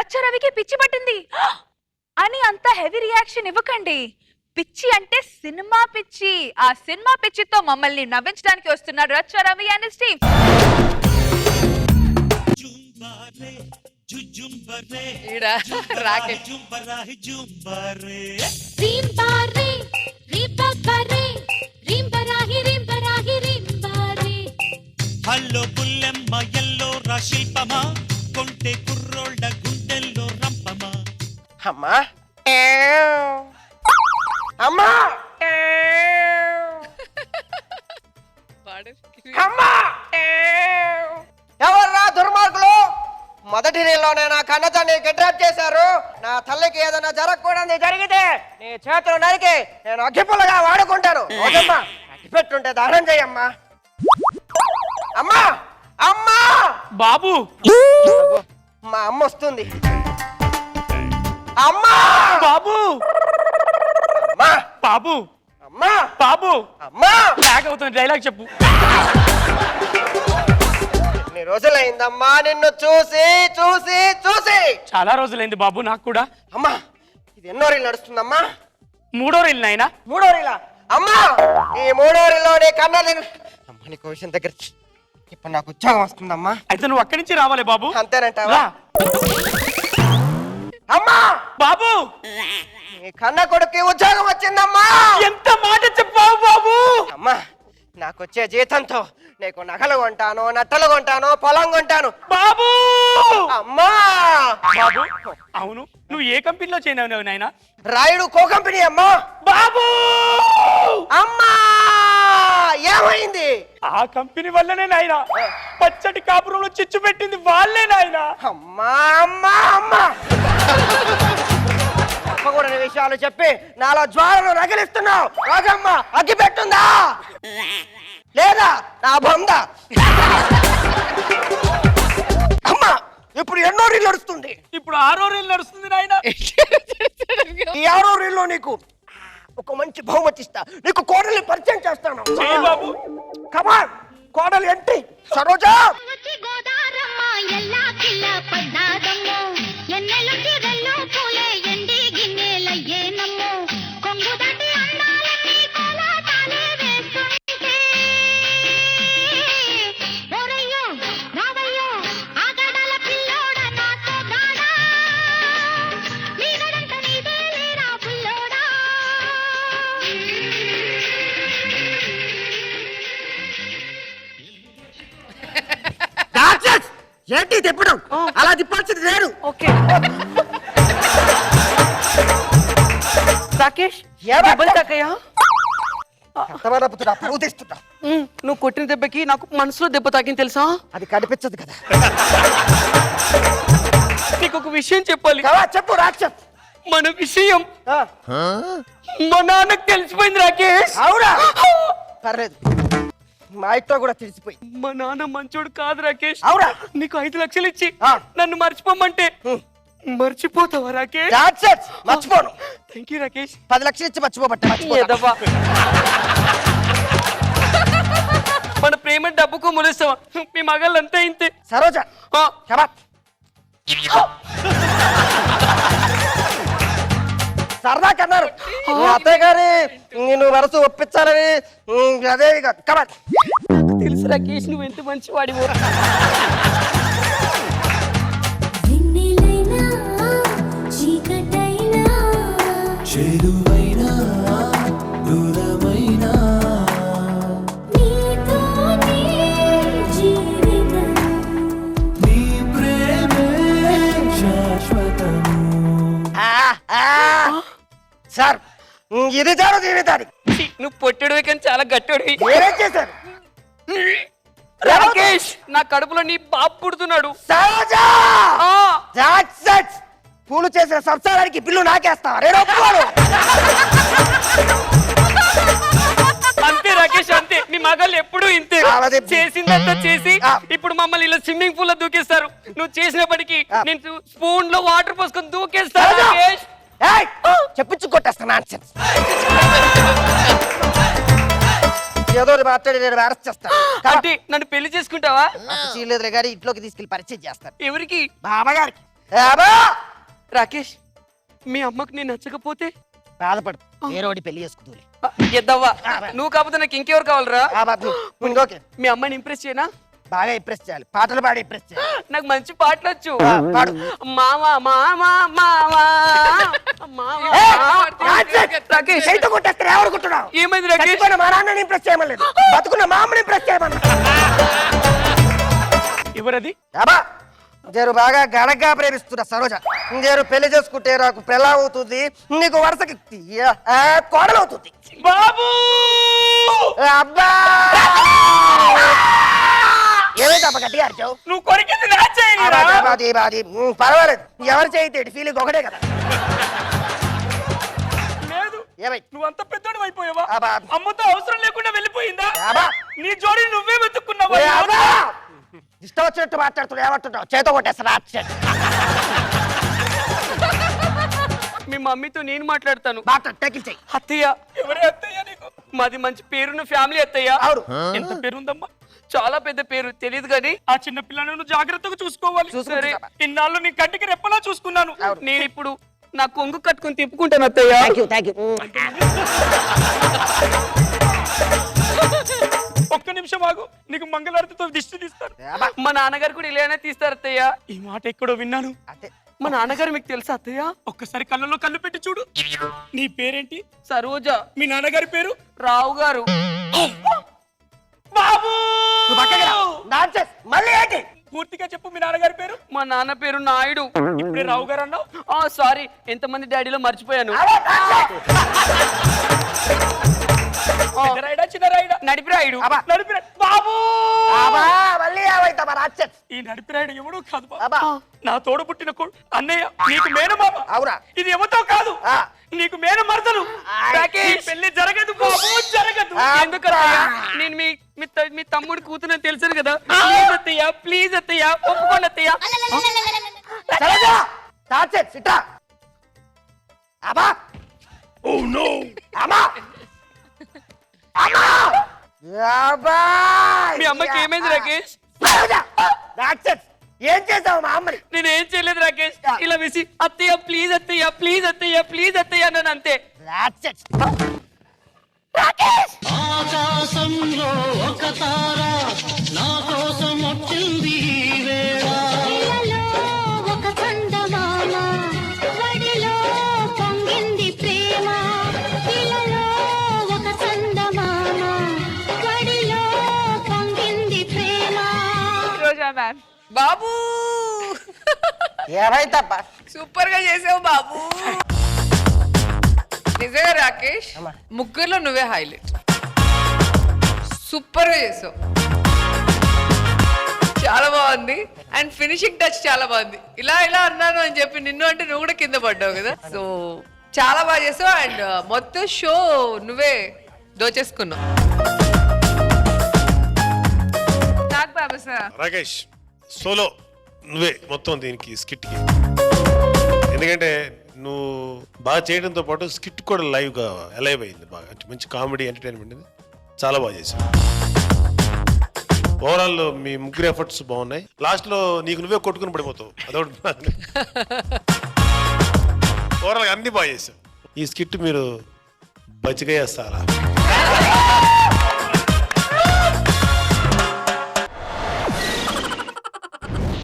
రచ్చరవికి పిచ్చి పట్టింది అని అంత హెవీ రియాక్షన్ ఇవ్వకండి. పిచ్చి అంటే సినిమా పిచ్చి. ఆ సినిమా పిచ్చితో మమ్మల్ని నవ్వించడానికి వస్తున్నారు Racha Ravi and his team. Hello Bullemma yellow రా శిల్పమా కొంటే కుర్రోళ్ళ గుండెల్లో రంపమా. అమ్మా అమ్మా అమ్మా ఎవర్రా దుర్మార్గులు? మొదటి రీల్లోనే నా కన్నతల్ని కిడ్నాప్ చేశారు. నా తల్లికి ఏదైనా జరగకూడదు జరిగితే నీ చేతులు నరికి నేను అగ్గిపుల్లగా వాడుకుంటాను. అగ్గిపెట్టుంటే దానం చెయ్యమ్మా. అమ్మా అమ్మా బాబు, మా అమ్మ వస్తుంది. అమ్మా బాబు, అమ్మా బాబు, అమ్మా బాబు. అమ్మా బ్యాగ్ అవుతుంది, డైలాగ్ చెప్పు. ఎన్ని రోజులైందమ్మా నిన్ను చూసి చూసి చూసి? చాలా రోజులైంది బాబు నాకు కూడా. అమ్మా ఇది ఎన్నో రీల్ నడుస్తుందమ్మా? 3వ రీల్ నాయనా. 3వ రీలా? అమ్మా ఈ 3వ రీల్లో నీ కన్నా అమ్మ నీకు విషయం దగ్గర ఇప్పుడు నాకు ఉద్యోగం వస్తుందమ్మా. అయితే నువ్వు అక్కడి నుంచి రావాలి బాబు. అంతేనంటావా? అమ్మా బాబు, నీ కన్న కొడుకు ఉద్యోగం వచ్చిందమ్మా. ఎంత మాట చెప్పావు బాబు. అమ్మా నాకు వచ్చే జీతంతో నీకు నగలు కొంటాను, నట్టలు కొంటాను, పొలం కొంటాను బాబు. అమ్మా. బాబు అవును, నువ్వు ఏ కంపెనీలో చేరినావు నాయనా? రాయుడు కో కంపెనీ అమ్మా. బాబు అమ్మా ఏమైంది? ఆ కంపెనీ వల్లనే నాయనా పచ్చటి కాపురంలో చిచ్చు పెట్టింది వాళ్ళే నాయనా. అమ్మా అమ్మా అమ్మా చెప్పకూడని విషయాలు చెప్పి నాలో జ్వాలను రగిలిస్తున్నావు. రాజమ్మ అగ్గి పెట్టుందా లేదా నా బొంద? అమ్మా ఇప్పుడు ఎన్నో రీల్ నడుస్తుంది? ఇప్పుడు 6వ రీల్ నడుస్తుంది నాయనా. ఈ 6వ రీల్లో నీకు ఒక మంచి బహుమతి ఇస్తా. నీకు కోడల్ని పరిచయం చేస్తాను. చెయ్యి బాబు. కమాన్ కోడలు ఏంటి? సరోజా ఏంటి తిప్పడం? అలా తిప్పాల్సింది నేను. ఓకే రాకేష్, పరువు తీస్తున్నా. నువ్వు కొట్టిన దెబ్బకి నాకు మనసులో దెబ్బ తాకింది తెలుసా? అది కనిపించదు కదా. నీకు ఒక విషయం చెప్పాలి. చెప్పు రాక్షస్. మన విషయం మా నాన్నకు తెలిసిపోయింది రాకేష్. అవునా? పర్లేదు, మా ఇంట్లో కూడా తెలిసిపోయి. మా నాన్న మంచోడు కాదు రాకేష్. అవునా? నీకు 5 లక్షలు ఇచ్చి నన్ను మర్చిపోమంటే మర్చిపోతావా రాకేష్? మర్చిపోను. Thank you Rakesh. 10 లక్షలు ఇచ్చి మర్చిపోబట్ట. మన ప్రేమ డబ్బుకు ములుస్తావా? మీ మగాళ్ళంతా ఇంతే. సరోజా సరదా కన్నారు అత్తయ్య గారి నేను వరసు ఒప్పించాలని. అదే కమాన్. తెలుసు రాకేష్, నువ్వు ఎంత మంచి వాడివో. సార్ ఇది చాలు జీవితానికి. నువ్వు పొట్టడివి కానీ చాలా గట్టడివి. ఏం చేశారు రాకేష్? నా కడుపులో నీ బాబు పుడుతున్నాడు. పూలు చేసిన సంసారానికి బిల్లు నాకేస్తా. నేను ఒప్పుకోను. అంతే రాకేష్, అంతే. మీ మగాళ్ళు ఎప్పుడు ఇంతే. చేసిందంతా చేసి ఇప్పుడు మమ్మల్ని ఇలా స్విమ్మింగ్ పూల్ లో దూకేస్తారు. నువ్వు చేసినప్పటికీ నేను స్పూన్ లో వాటర్ పోసుకొని దూకేస్తాను రాకేష్. చెప్పించు కొట్టేస్తాను. ఏదో మాట్లాడి నేను అరెస్ట్ చేస్తాను. కాబట్టి నన్ను పెళ్లి చేసుకుంటావా? చేయలేదు గారి ఇంట్లోకి తీసుకెళ్లి పరిచయం చేస్తాను. ఎవరికి? బాబాగారికి. రాకేష్ మీ అమ్మకు నేను నచ్చకపోతే బాధపడు వేరేవాడి పెళ్లి చేసుకుంటుంది ఎద్దవ్వా నువ్వు కాకపోతే నాకు ఇంకెవరు కావాలరా ఓకే మీ అమ్మని ఇంప్రెస్ చేయనా బాగా ఇంప్రెస్ చేయాలి పాటలు పాడి ఇంప్రెస్ చేయాలి నాకు మంచి పాటలు వచ్చు పాడు మావా మావా మావా మావా రాకేష్ చేతితో కొట్టేస్తారు ఎవరుకుంటున్నావు ఏమైంది రాకేష్ చచ్చిపోయిన మా నాన్నని ఇంప్రెస్ చేయమలేదు బతుకున్న మా అమ్మని ఇంప్రెస్ చేయమన్నా ఎవరది అబ్బా జరు బాగా గడగ్గా ప్రేమిస్తున్నా సరోజ జరు పెళ్లి చేసుకుంటే నాకు పెళ్ళ అవుతుంది నీకు వరుసకి కోడలవుతుంది బాబు అబ్బా ఏమైంది అబ్బా గట్టిగా అరిచావు నువ్వు కొరికింది నా చేయనిరా పర్వాలేదు ఎవరు చేయతే ఫీలింగ్ ఒకటే కదా లేదు ఏమై నువ్వు అంత పెద్దోడు అయిపోయావా అబ్బా. అమ్మతో అవసరం లేకుండా వెళ్ళిపోయిందా అబ్బా. నీ జోడి నువ్వే వెతుక్కున్నావా ఇష్టం వచ్చినట్టు మాట్లాడుతున్నావు ఏమంటున్నావు చేతో కొట్టేస్తా మీ మమ్మీతో నేను మాట్లాడతాను మాట్లాడు టెక్కించాయి అత్తయ్య ఎవరే అత్తయ్య నీకు మాది మంచి పేరున్న ఫ్యామిలీ అత్తయ్య అవును ఎంత పేరుందమ్మా చాలా పెద్ద పేరు తెలియదు కానీ ఆ చిన్న పిల్లను జాగ్రత్తగా చూసుకోవాలి చూసుకుంటా. సరే ఇన్నాళ్ళు నీ కంటికి రెప్పలా చూసుకున్నాను నేను ఇప్పుడు నా కొంగు కట్టుకొని తిప్పుకుంటాను అత్తయ్య థ్యాంక్ యూ ఒక్క నిమిషం ఆగు నీకు మంగళారతితో దిష్టి తీస్తాను మా నాన్నగారు కూడా ఇలానే తీస్తారు అత్తయ్య ఈ మాట ఎక్కడో విన్నాను అదే మా నాన్నగారు మీకు తెలుసా అత్తయ్య ఒక్కసారి కళ్ళలో కళ్ళు పెట్టి చూడు నీ పేరేంటి సరోజ మీ నాన్నగారి పేరు రావు గారు బాబు నువ్వు పక్కకి రా. Nonsense. మళ్ళీ ఏంటి పూర్తిగా చెప్పు మీ నాన్నగారి పేరు మా నాన్న పేరు నాయుడు ఇప్పుడే రావు గారు అన్నావు సారీ ఎంతమంది డాడీలో మర్చిపోయాను పెద్ద రాయుడా, చిన్న రాయుడా? నడిపి రాయుడు అబ్బా. నడిపిరా బాబు అబ్బా, మళ్ళీ ఏమైతే రాక్షస్ ఈ నడిపిరాయుడు ఎవడో కాదు బాబు. అబ్బా నా తోడు పుట్టిన అన్నయ్య నీకు మేనమామ అవునా ఇది ఎవతో కాదు ఆ. నీకు మేన మరదలు రాకేష్. ఈ పెళ్లి జరగదు బాబు జరగదు ఎందుకు అత్తయ్య? నేను మీ తమ్ముడు కూతురు తెలుసు కదా ప్లీజ్ అత్తయ్య ప్లీజ్ అత్తయ్య ఒప్పుకోండి అత్తయ్య సరోజా రాక్షస్ ఇట్రా అబ్బా ఓ నో అమ్మా అమ్మా అబ్బా మీ అమ్మకి ఏమైంది రాకేష్ సరోజా రాక్షస్ ఏం చేసావు మా అమ్మని నేను ఏం చేయలేదు రాకేష్ ఇలా విసి అత్తయ్య ప్లీజ్ అత్తయ్య ప్లీజ్ అత్తయ్య ప్లీజ్ అత్తయ్య అన్నాను అంతే రాక్షస్ ఆకాశంలో ఒక తార నా కోసం వచ్చింది ఈ వేళ ఇలలో ఒక చందమామ వడిలో పొంగింది ప్రేమ ఇలలో ఒక చందమామ వడిలో పొంగింది ప్రేమ రోజా మ్యామ్ బాబు ఏమైతబ్బా సూపర్ గా చేసావు బాబు నిజంగా రాకేష్ అమ్మా. ముగ్గురులో నువ్వే హైలైట్ సూపర్ గా చేసావు చాలా బాగుంది అండ్ ఫినిషింగ్ టచ్ చాలా బాగుంది ఇలా ఇలా అన్నాను అని చెప్పి నిన్ను అంటే నువ్వు కూడా కింద పడ్డావు కదా సో చాలా బాగా చేసావు అండ్ మొత్తం షో నువ్వే దోచేసుకున్నావు నాకు బాబా సార్ రాకేష్ సోలో నువ్వే మొత్తం దీనికి స్కిట్కి ఎందుకంటే నువ్వు బాగా చేయడంతో పాటు స్కిట్ కూడా లైవ్గా అలైవ్ అయింది బాగా అంటే మంచి కామెడీ ఎంటర్టైన్మెంట్ ఇది చాలా బాగా చేశావు ఓవరాల్ మీ ముగ్గురు ఎఫర్ట్స్ బాగున్నాయి లాస్ట్లో నీకు నువ్వే కొట్టుకుని పడిపోతావు అదొకటి ఓవరాల్గా అన్ని బాగా చేశావు ఈ స్కిట్ మీరు బచ్చిగా చేస్తారా